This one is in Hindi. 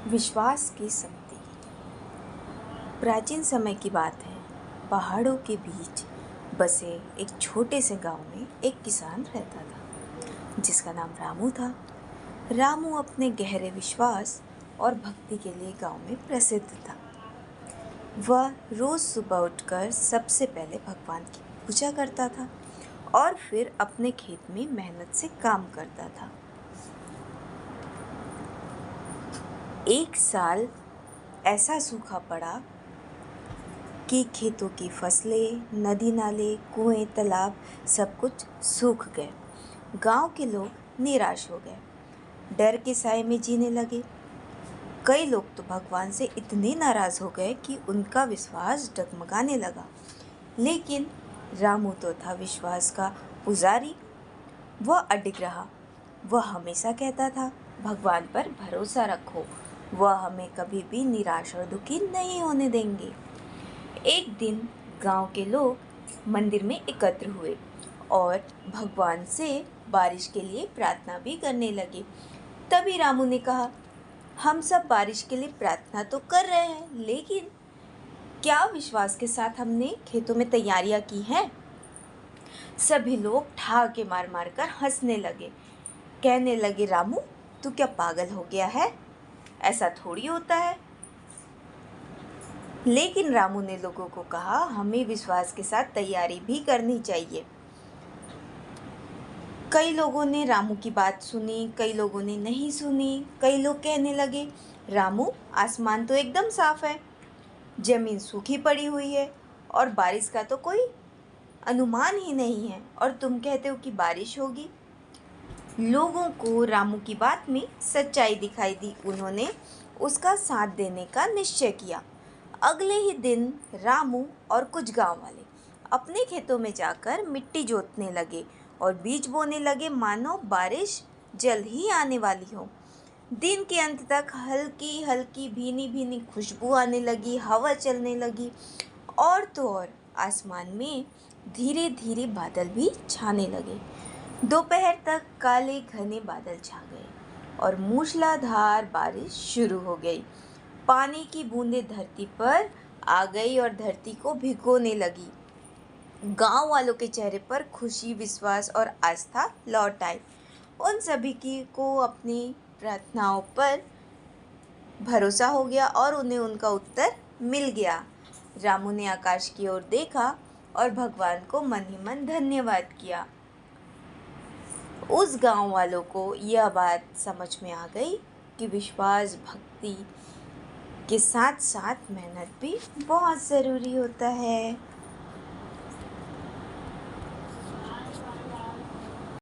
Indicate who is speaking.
Speaker 1: विश्वास की शक्ति। प्राचीन समय की बात है। पहाड़ों के बीच बसे एक छोटे से गांव में एक किसान रहता था जिसका नाम रामू था। रामू अपने गहरे विश्वास और भक्ति के लिए गांव में प्रसिद्ध था। वह रोज सुबह उठकर सबसे पहले भगवान की पूजा करता था और फिर अपने खेत में मेहनत से काम करता था। एक साल ऐसा सूखा पड़ा कि खेतों की फसलें, नदी नाले, कुएं, तालाब सब कुछ सूख गए। गांव के लोग निराश हो गए, डर के साए में जीने लगे। कई लोग तो भगवान से इतने नाराज हो गए कि उनका विश्वास डगमगाने लगा। लेकिन रामू तो था विश्वास का पुजारी। वह अडिग रहा। वह हमेशा कहता था, भगवान पर भरोसा रखो, वह हमें कभी भी निराश और दुखी नहीं होने देंगे। एक दिन गांव के लोग मंदिर में एकत्र हुए और भगवान से बारिश के लिए प्रार्थना भी करने लगे। तभी रामू ने कहा, हम सब बारिश के लिए प्रार्थना तो कर रहे हैं, लेकिन क्या विश्वास के साथ हमने खेतों में तैयारियां की हैं? सभी लोग ठहाके मार मार कर हंसने लगे। कहने लगे, रामू तू क्या पागल हो गया है? ऐसा थोड़ी होता है। लेकिन रामू ने लोगों को कहा, हमें विश्वास के साथ तैयारी भी करनी चाहिए। कई लोगों ने रामू की बात सुनी, कई लोगों ने नहीं सुनी। कई लोग कहने लगे, रामू आसमान तो एकदम साफ है, जमीन सूखी पड़ी हुई है और बारिश का तो कोई अनुमान ही नहीं है, और तुम कहते हो कि बारिश होगी। लोगों को रामू की बात में सच्चाई दिखाई दी। उन्होंने उसका साथ देने का निश्चय किया। अगले ही दिन रामू और कुछ गांव वाले अपने खेतों में जाकर मिट्टी जोतने लगे और बीज बोने लगे, मानो बारिश जल्द ही आने वाली हो। दिन के अंत तक हल्की हल्की भीनी भीनी खुशबू आने लगी, हवा चलने लगी और तो और आसमान में धीरे धीरे बादल भी छाने लगे। दोपहर तक काले घने बादल छा गए और मूसलाधार बारिश शुरू हो गई। पानी की बूंदें धरती पर आ गई और धरती को भिगोने लगी। गांव वालों के चेहरे पर खुशी, विश्वास और आस्था लौट आई। उन सभी को अपनी प्रार्थनाओं पर भरोसा हो गया और उन्हें उनका उत्तर मिल गया। रामू ने आकाश की ओर देखा और भगवान को मन ही मन धन्यवाद किया। उस गांव वालों को यह बात समझ में आ गई कि विश्वास, भक्ति के साथ साथ मेहनत भी बहुत ज़रूरी होता है।